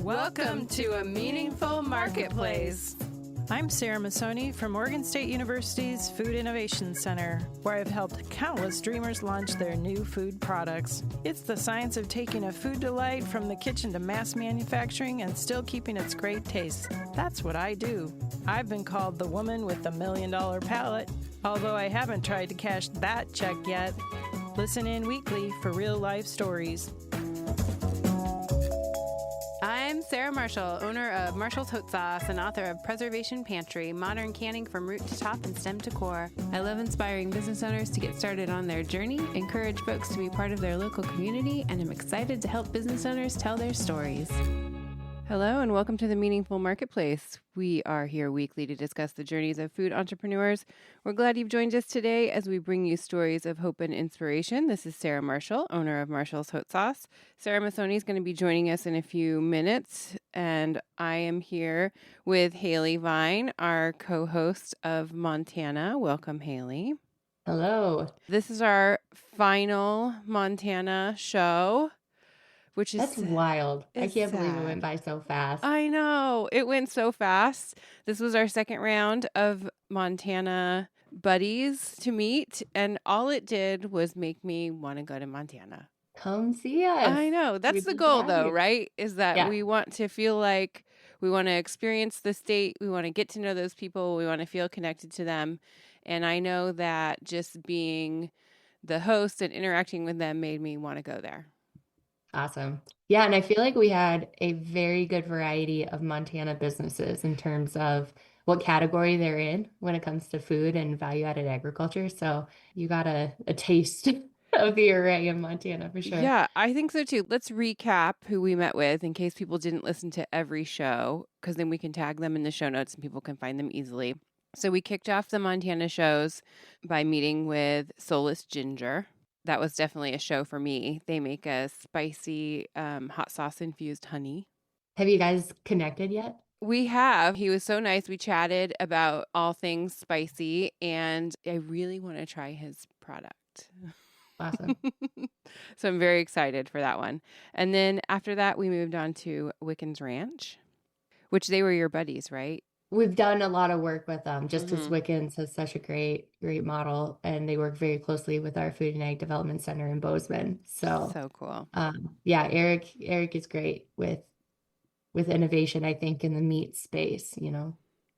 Welcome to A Meaningful Marketplace. I'm Sarah Massoni from Oregon State University's Food Innovation Center, where I've helped countless dreamers launch their new food products. It's the science of taking a food delight from the kitchen to mass manufacturing and still keeping its great taste. That's what I do. I've been called the woman with the $1 million palate, although I haven't tried to cash that check yet. Listen in weekly for real-life stories. I'm Sarah Marshall, owner of Marshall's Hot Sauce and author of Preservation Pantry, modern canning from root to top and stem to core. I love inspiring business owners to get started on their journey, encourage folks to be part of their local community, and I'm excited to help business owners tell their stories. Hello and welcome to the Meaningful Marketplace. We are here weekly to discuss the journeys of food entrepreneurs. We're glad you've joined us today as we bring you stories of hope and inspiration. This is Sarah Marshall, owner of Marshall's Hot Sauce. Sarah Massoni is going to be joining us in a few minutes, and I am here with Hailey Vine, our co-host of Montana. Welcome, Hailey. Hello. This is our final Montana show. Which is That's wild. I can't believe it sad. went by so fast. I know. It went so fast. This was our second round of Montana buddies to meet, and all it did was make me want to go to Montana. Come see us. I know. That's the goal, though, right? Is that we want to feel like we want to experience the state. We want to get to know those people. We want to feel connected to them. And I know that just being the host and interacting with them made me want to go there. Awesome. Yeah, and I feel like we had a very good variety of Montana businesses in terms of what category they're in when it comes to food and value-added agriculture. So you got a taste of the array in Montana for sure. Yeah, I think so too. Let's recap who we met with in case people didn't listen to every show, because then we can tag them in the show notes and people can find them easily. So we kicked off the Montana shows by meeting with Soulless Ginger. That was definitely a show for me. They make a spicy hot sauce infused honey. Have you guys connected yet? We have. He was so nice. We chatted about all things spicy, and I really want to try his product. Awesome. So I'm very excited for that one. And then after that, we moved on to Wickens Ranch, which they were your buddies, right? We've done a lot of work with them. Justice Wickens has such a great model, and they work very closely with our Food and Ag Development Center in Bozeman. So cool. Yeah, Eric is great with innovation, I think, in the meat space,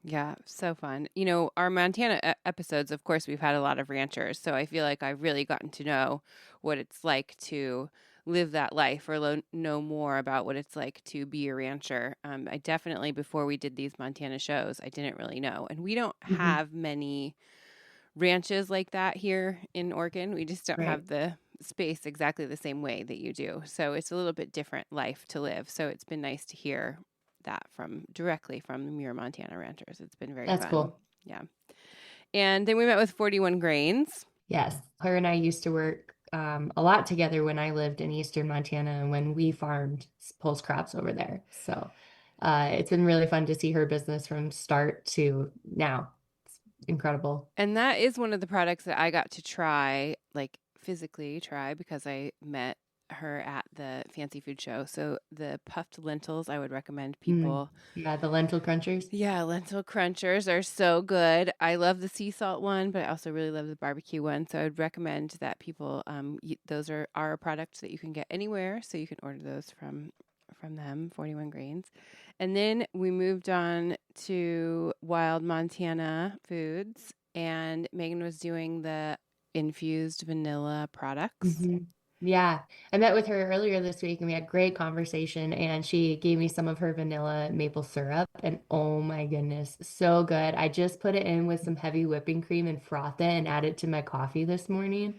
Yeah, so fun. Our Montana episodes, of course, we've had a lot of ranchers, so I feel like I've really gotten to know what it's like to live that life or know more about what it's like to be a rancher. I definitely, before we did these Montana shows, I didn't really know. And we don't have many ranches like that here in Oregon. We just don't have the space exactly the same way that you do. So it's a little bit different life to live. So it's been nice to hear that directly from your Montana ranchers. It's been very fun. That's cool. Yeah. And then we met with 41 Grains. Yes. Her and I used to work a lot together when I lived in eastern Montana and when we farmed pulse crops over there. So it's been really fun to see her business from start to now. It's incredible. And that is one of the products that I got to try, like physically try, because I met her at the fancy food show. So the puffed lentils, I would recommend people. Yeah, the lentil crunchers. Yeah, lentil crunchers are so good. I love the sea salt one, but I also really love the barbecue one. So I would recommend that people, those are a product that you can get anywhere. So you can order those from them, 41 Grains. And then we moved on to Wild Montana Foods, and Megan was doing the infused vanilla products. Yeah, I met with her earlier this week and we had great conversation, and she gave me some of her vanilla maple syrup, and oh my goodness, so good. I just put it in with some heavy whipping cream and frothed it and added it to my coffee this morning.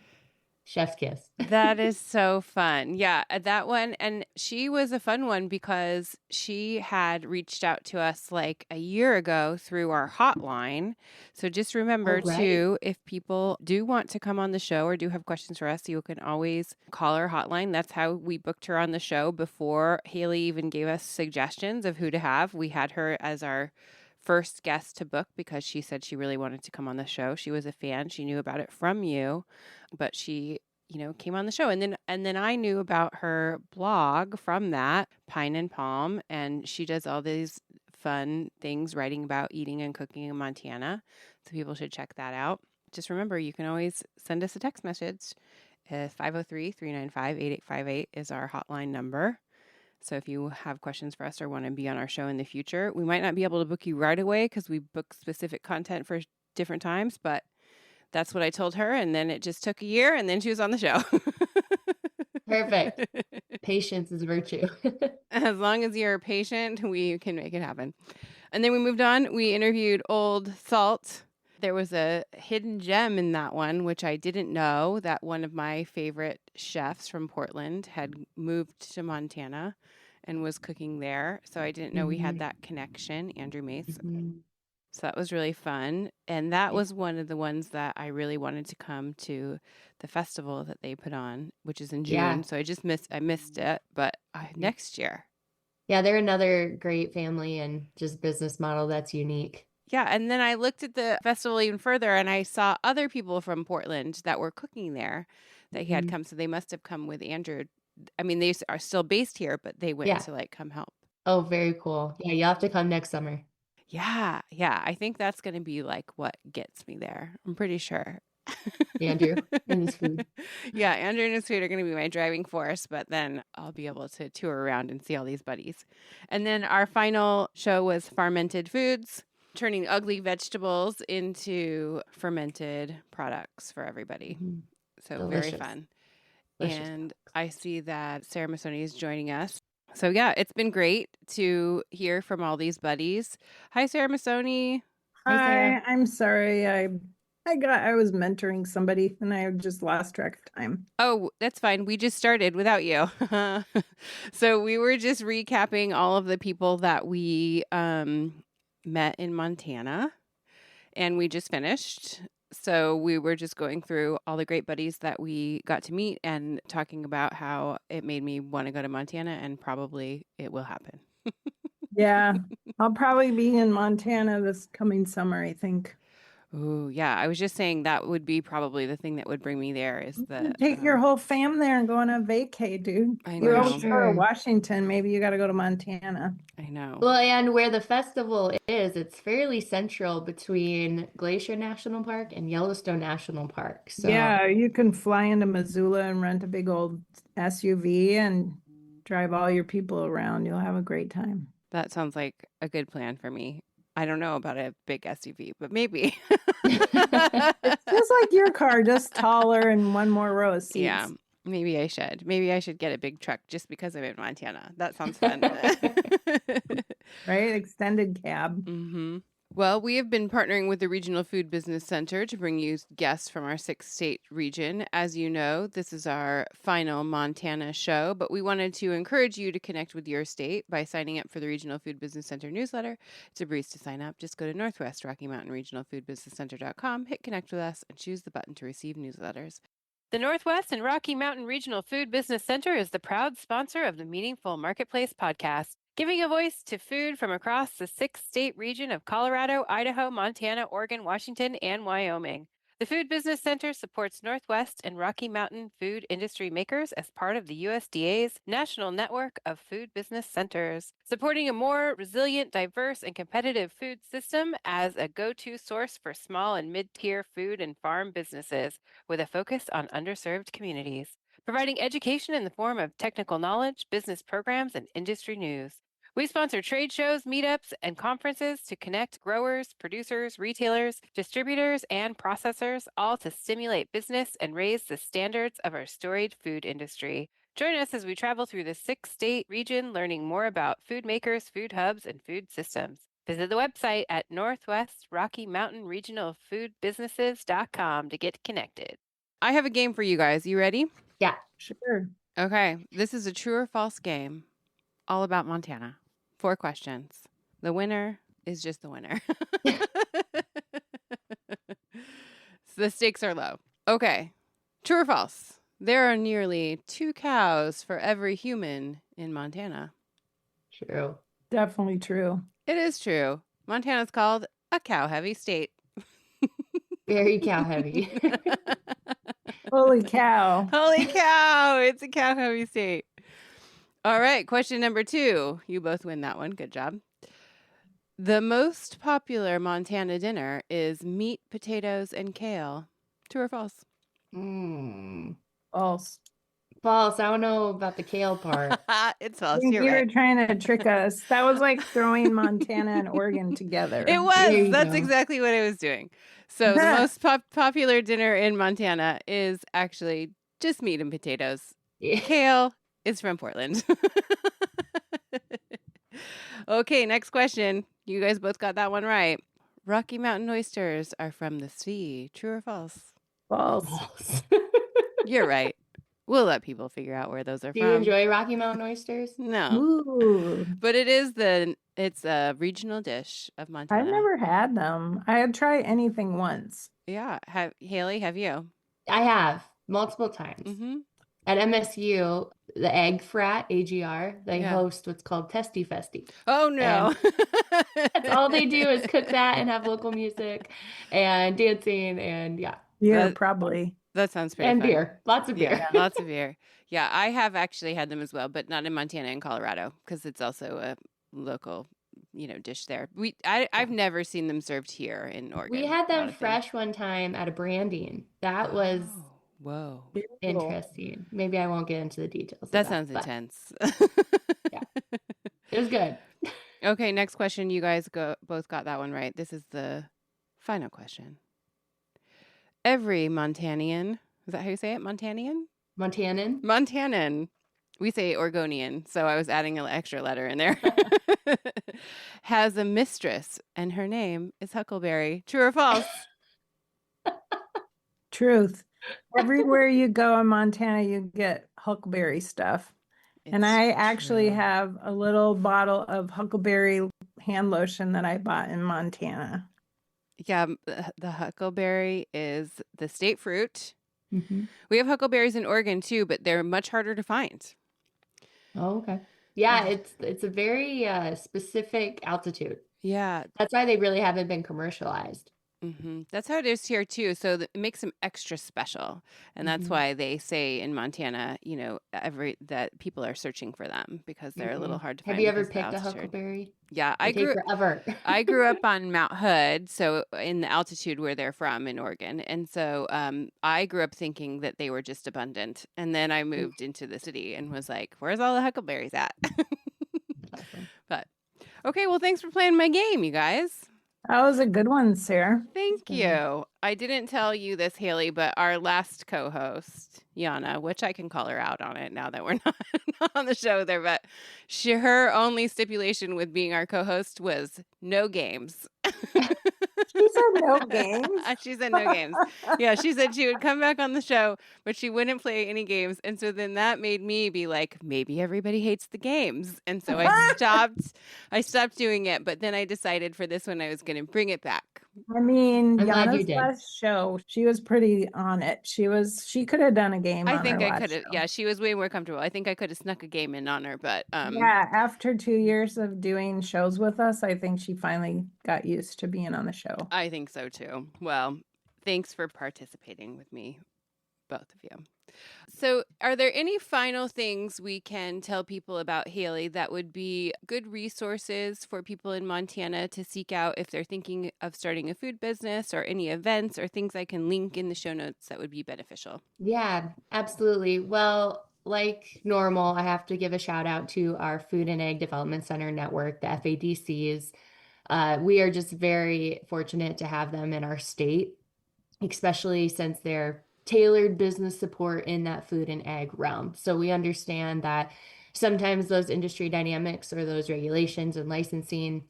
Chef's kiss. That is so fun. Yeah, that one. And she was a fun one because she had reached out to us like a year ago through our hotline. So just remember too, if people do want to come on the show or do have questions for us, you can always call our hotline. That's how we booked her on the show before Hailey even gave us suggestions of who to have. We had her as our first guest to book because she said she really wanted to come on the show. She was a fan. She knew about it from you, but she, came on the show. And then I knew about her blog from that, Pine and Palm, and she does all these fun things writing about eating and cooking in Montana. So people should check that out. Just remember, you can always send us a text message. 503-395-8858 is our hotline number. So if you have questions for us or want to be on our show in the future, we might not be able to book you right away because we book specific content for different times, but that's what I told her. And then it just took a year and then she was on the show. Perfect. Patience is virtue. As long as you're patient, we can make it happen. And then we moved on. We interviewed Old Salt. There was a hidden gem in that one, which I didn't know, that one of my favorite chefs from Portland had moved to Montana and was cooking there. So I didn't know we had that connection, Andrew Mace. So that was really fun. And that was one of the ones that I really wanted to come to the festival that they put on, which is in June. Yeah. So I missed it, but next year. Yeah, they're another great family and just business model that's unique. Yeah, and then I looked at the festival even further, and I saw other people from Portland that were cooking there that he had come. So they must have come with Andrew. I mean, they are still based here, but they went to come help. Oh, very cool. Yeah, you'll have to come next summer. Yeah. I think that's going to be like what gets me there. I'm pretty sure. Andrew and his food. Yeah, Andrew and his food are going to be my driving force, but then I'll be able to tour around and see all these buddies. And then our final show was Fermented Foods, turning ugly vegetables into fermented products for everybody. So Delicious. very fun. Delicious. And I see that Sarah Masoni is joining us. So yeah, it's been great to hear from all these buddies. Hi, Sarah Masoni. Hi, I'm sorry. I was mentoring somebody and I just lost track of time. Oh, that's fine. We just started without you. So we were just recapping all of the people that we met in Montana, and we just finished. So we were just going through all the great buddies that we got to meet and talking about how it made me want to go to Montana, and probably it will happen. Yeah, I'll probably be in Montana this coming summer, I think. Ooh, yeah. I was just saying that would be probably the thing that would bring me there is the take your whole fam there and go on a vacay, dude. I You're know. over to Washington. Maybe you got to go to Montana. I know. Well, and where the festival is, it's fairly central between Glacier National Park and Yellowstone National Park. So yeah, you can fly into Missoula and rent a big old SUV and drive all your people around. You'll have a great time. That sounds like a good plan for me. I don't know about a big SUV, but maybe. It's just like your car, just taller and one more row of seats. Yeah, maybe I should. Maybe I should get a big truck just because I'm in Montana. That sounds fun. Right? Extended cab. Mm-hmm. Well, we have been partnering with the Regional Food Business Center to bring you guests from our 6-state region. As you know, this is our final Montana show, but we wanted to encourage you to connect with your state by signing up for the Regional Food Business Center newsletter. It's a breeze to sign up. Just go to Northwest Rocky Mountain Regional Food Business Center.com, hit connect with us, and choose the button to receive newsletters. The Northwest and Rocky Mountain Regional Food Business Center is the proud sponsor of the Meaningful Marketplace podcast, giving a voice to food from across the 6-state region of Colorado, Idaho, Montana, Oregon, Washington, and Wyoming. The Food Business Center supports Northwest and Rocky Mountain food industry makers as part of the USDA's National Network of Food Business Centers, supporting a more resilient, diverse, and competitive food system as a go-to source for small and mid-tier food and farm businesses with a focus on underserved communities, providing education in the form of technical knowledge, business programs, and industry news. We sponsor trade shows, meetups, and conferences to connect growers, producers, retailers, distributors, and processors, all to stimulate business and raise the standards of our storied food industry. Join us as we travel through the 6-state region, learning more about food makers, food hubs, and food systems. Visit the website at Northwest Rocky Mountain Regional Food Businesses.com to get connected. I have a game for you guys. You ready? yeah. Sure. Okay. This is a true or false game all about Montana. 4 questions. The winner is just the winner. So the stakes are low. Okay. True or false? There are nearly 2 cows for every human in Montana. True. Definitely true. It is true. Montana's called a cow-heavy state. Very cow heavy. Holy cow. Holy cow, it's a cow-heavy state. All right, question number 2. You both win that one. Good job. The most popular Montana dinner is meat, potatoes, and kale. True or false? False. False. I don't know about the kale part. It's I false. think You're you were right. trying to trick us. That was like throwing Montana and Oregon together. It There was. you That's go. exactly what I was doing. So the most popular dinner in Montana is actually just meat and potatoes. Yeah. Kale is from Portland. Okay, next question. You guys both got that one right. Rocky Mountain oysters are from the sea. True or false? False. False. You're right. We'll let people figure out where those are Do you from. enjoy Rocky Mountain oysters? No. Ooh. But it's a regional dish of Montana. I've never had them. I had tried anything once. Yeah. Hailey, have you? I have multiple times. Mm-hmm. At MSU, the Egg Frat, AGR, they Yeah. host what's called Testy Festy. Oh, no. That's all they do is cook that and have local music and dancing and yeah. Yeah, probably. That sounds pretty And fun. beer. Lots of beer. Yeah, lots of beer. Yeah, I have actually had them as well, but not in Montana and Colorado because it's also a local, dish there. I've never seen them served here in Oregon. We had Not a them thing. fresh one time at a branding. That was Oh, whoa. interesting. Maybe I won't get into the details of That sounds but intense. Yeah. It was good. Okay, next question. You guys both got that one right. This is the final question. Every Montanian, is that how you say it? Montanian? Montanan. Montanan. We say Oregonian, so I was adding an extra letter in there. Has a mistress, and her name is Huckleberry. True or false? Truth. Everywhere you go in Montana, you get huckleberry stuff. And I actually true. have a little bottle of huckleberry hand lotion that I bought in Montana. Yeah, the huckleberry is the state fruit. Mm-hmm. We have huckleberries in Oregon too, but they're much harder to find. Oh, okay. Yeah, it's a very specific altitude. Yeah. That's why they really haven't been commercialized. Mm-hmm. That's how it is here too. So it makes them extra special, and that's why they say in Montana, that people are searching for them because they're a little hard to find. Have you ever because of the picked a altitude. huckleberry? Yeah, They take forever. I grew up on Mount Hood, so in the altitude where they're from in Oregon, and so I grew up thinking that they were just abundant, and then I moved into the city and was like, "Where's all the huckleberries at?" Awesome. But okay, well, thanks for playing my game, you guys. That was a good one, Sarah. Thank you. I didn't tell you this, Hailey, but our last co-host, Yana, which I can call her out on it now that we're not on the show there, but her only stipulation with being our co-host was no games. She said no games. She said no games. Yeah, she said she would come back on the show, but she wouldn't play any games. And so then that made me be like, maybe everybody hates the games. And so I stopped doing it. But then I decided for this one I was going to bring it back. I mean, I'm glad you Yana's did. last show, she was pretty on it. She could have done a game. I on think her I last could have. show. Yeah, she was way more comfortable. I think I could have snuck a game in on her, but Yeah, after 2 years of doing shows with us, I think she finally got used to being on the show. I think so too. Well, thanks for participating with me, both of you. So, are there any final things we can tell people about Hailey that would be good resources for people in Montana to seek out if they're thinking of starting a food business, or any events or things I can link in the show notes that would be beneficial? Yeah, absolutely. Well, like normal, I have to give a shout out to our Food and Ag Development Center network, the FADCs. We are just very fortunate to have them in our state, especially since they're tailored business support in that food and ag realm. So we understand that sometimes those industry dynamics or those regulations and licensing,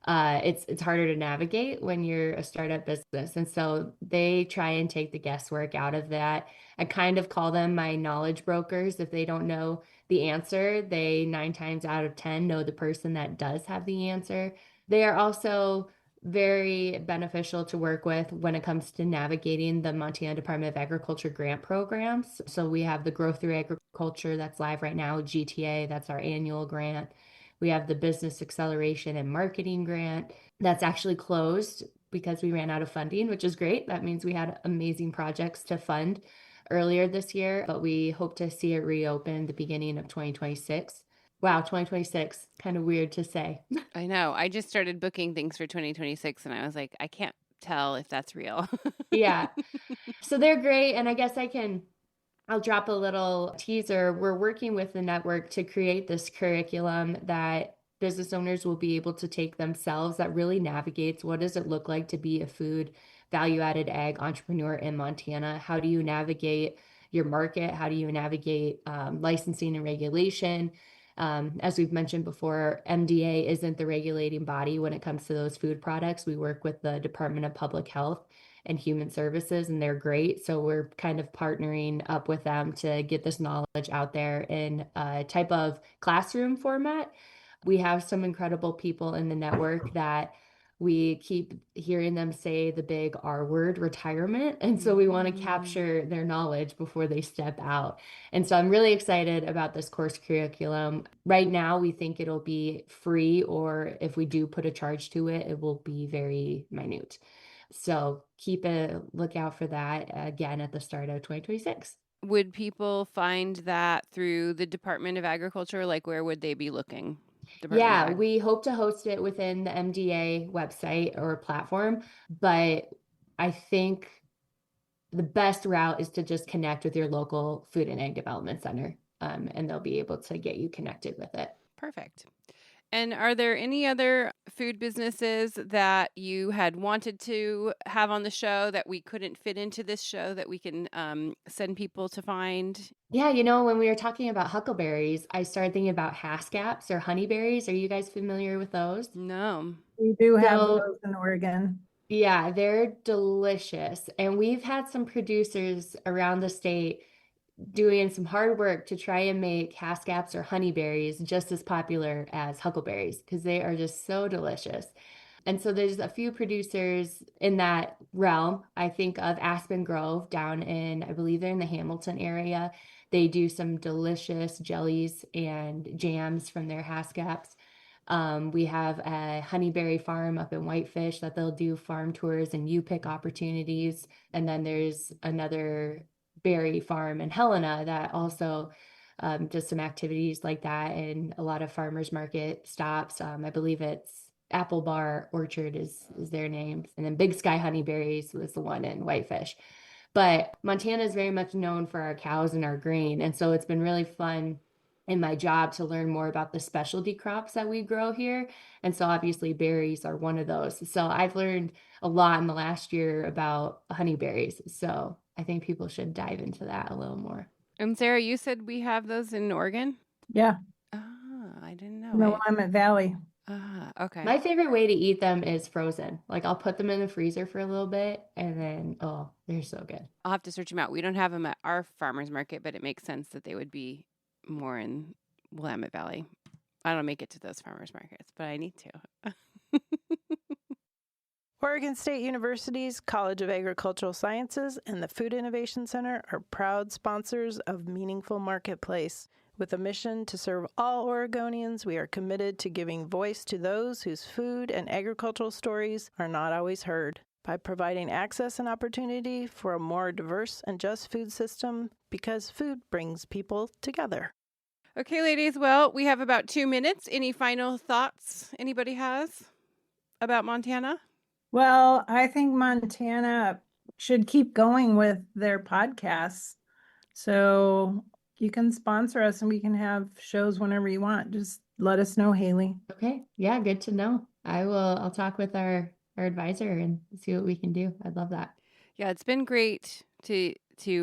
it's harder to navigate when you're a startup business. And so they try and take the guesswork out of that. I kind of call them my knowledge brokers. If they don't know the answer, they 9 times out of 10 know the person that does have the answer. They are also very beneficial to work with when it comes to navigating the Montana Department of Agriculture grant programs. So we have the Growth Through Agriculture that's live right now, GTA, that's our annual grant. We have the Business Acceleration and Marketing Grant that's actually closed because we ran out of funding, which is great. That means we had amazing projects to fund earlier this year, but we hope to see it reopen the beginning of 2026. Wow, 2026, kind of weird to say. I know. I just started booking things for 2026 and I was like, I can't tell if that's real. Yeah. So they're great. And I guess I'll drop a little teaser. We're working with the network to create this curriculum that business owners will be able to take themselves that really navigates what does it look like to be a food value-added ag entrepreneur in Montana? How do you navigate your market? How do you navigate licensing and regulation? As we've mentioned before, MDA isn't the regulating body when it comes to those food products. We work with the Department of Public Health and Human Services, and they're great. So we're kind of partnering up with them to get this knowledge out there in a type of classroom format. We have some incredible people in the network that we keep hearing them say the big R word, retirement. And so we want to capture their knowledge before they step out. And so I'm really excited about this course curriculum. Right now, we think it'll be free, or if we do put a charge to it, it will be very minute. So keep a lookout for that again at the start of 2026. Would people find that through the Department of Agriculture? Like, where would they be looking? Yeah, we hope to host it within the MDA website or platform, but I think the best route is to just connect with your local food and ag development center, and they'll be able to get you connected with it. Perfect. And are there any other food businesses that you had wanted to have on the show that we couldn't fit into this show that we can send people to find? Yeah, when we were talking about huckleberries, I started thinking about haskaps or honeyberries. Are you guys familiar with those? No. We do have So, those in Oregon. yeah, they're delicious. And we've had some producers around the state doing some hard work to try and make haskaps or honeyberries just as popular as huckleberries because they are just so delicious. And so there's a few producers in that realm. I think of Aspen Grove down in, I believe they're in the Hamilton area. They do some delicious jellies and jams from their haskaps. We have a honeyberry farm up in Whitefish that they'll do farm tours and you-pick opportunities. And then there's another berry farm in Helena that also does some activities like that, and a lot of farmers market stops. I believe it's Apple Bar Orchard is their name. And then Big Sky Honeyberries was the one in Whitefish. But Montana is very much known for our cows and our grain. And so it's been really fun in my job to learn more about the specialty crops that we grow here. And so obviously berries are one of those. So I've learned a lot in the last year about honeyberries. So I think people should dive into that a little more. And Sarah, you said we have those in Oregon? Yeah. I didn't know. In the Willamette Valley. Okay. My favorite way to eat them is frozen. Like I'll put them in the freezer for a little bit and then, oh, they're so good. I'll have to search them out. We don't have them at our farmer's market, but it makes sense that they would be more in Willamette Valley. I don't make it to those farmers markets, but I need to. Oregon State University's College of Agricultural Sciences and the Food Innovation Center are proud sponsors of Meaningful Marketplace. With a mission to serve all Oregonians, we are committed to giving voice to those whose food and agricultural stories are not always heard. By providing access and opportunity for a more diverse and just food system, because food brings people together. Okay, ladies. Well, we have about 2 minutes. Any final thoughts anybody has about Montana? Well, I think Montana should keep going with their podcasts. So you can sponsor us and we can have shows whenever you want. Just let us know, Hailey. Okay. Yeah, good to know. I'll talk with our advisor and see what we can do. I'd love that. Yeah, it's been great to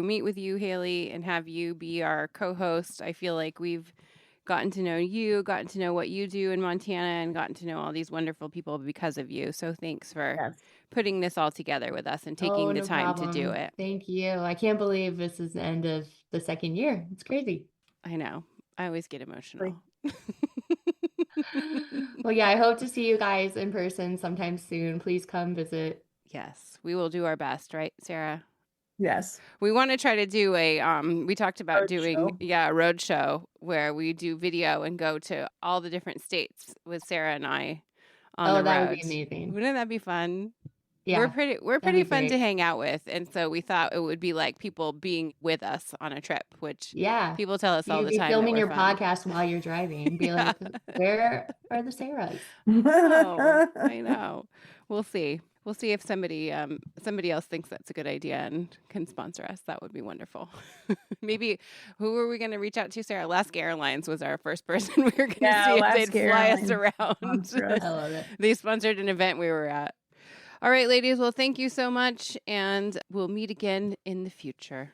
meet with you, Hailey, and have you be our co-host. I feel like we've gotten to know you, gotten to know what you do in Montana, and gotten to know all these wonderful people because of you. So thanks for putting this all together with us and taking the time to do it. Thank you. I can't believe this is the end of the second year. It's crazy. I know. I always get emotional. Well, yeah, I hope to see you guys in person sometime soon. Please come visit. Yes, we will do our best, right, Sarah? Yes. We want to try to do we talked about doing Roadshow. a road show where we do video and go to all the different states with Sarah and I on the that road. would be amazing. Wouldn't that be fun? Yeah, We're pretty be fun to great. hang out with, and so we thought it would be like people being with us on a trip, which Yeah. people tell us all You'd the be time that filming we're your fun. podcast while you're driving. Be like, where are the Sarahs? I know. We'll see. We'll see if somebody else thinks that's a good idea and can sponsor us. That would be wonderful. Maybe who were we going to reach out to, Sarah? Alaska Airlines was our first person we were going to see if they'd fly us around. I love it. They sponsored an event we were at. All right, ladies. Well, thank you so much, and we'll meet again in the future.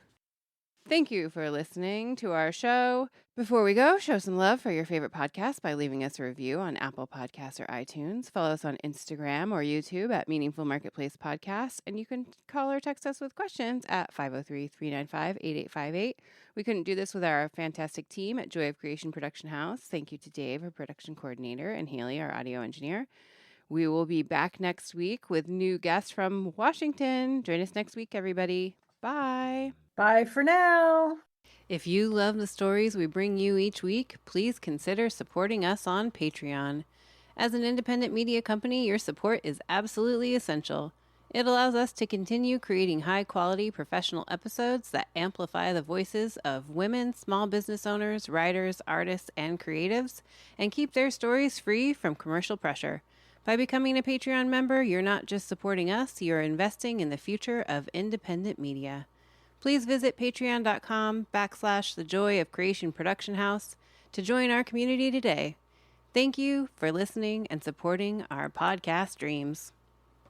Thank you for listening to our show. Before we go, show some love for your favorite podcast by leaving us a review on Apple Podcasts or iTunes. Follow us on Instagram or YouTube at Meaningful Marketplace Podcast. And you can call or text us with questions at 503-395-8858. We couldn't do this with our fantastic team at Joy of Creation Production House. Thank you to Dave, our production coordinator, and Hailey, our audio engineer. We will be back next week with new guests from Washington. Join us next week, everybody. Bye. Bye for now. If you love the stories we bring you each week, please consider supporting us on Patreon. As an independent media company, your support is absolutely essential. It allows us to continue creating high-quality professional episodes that amplify the voices of women, small business owners, writers, artists, and creatives, and keep their stories free from commercial pressure. By becoming a Patreon member, you're not just supporting us, you're investing in the future of independent media. Please visit patreon.com/The Joy of Creation Production House to join our community today. Thank you for listening and supporting our podcast dreams.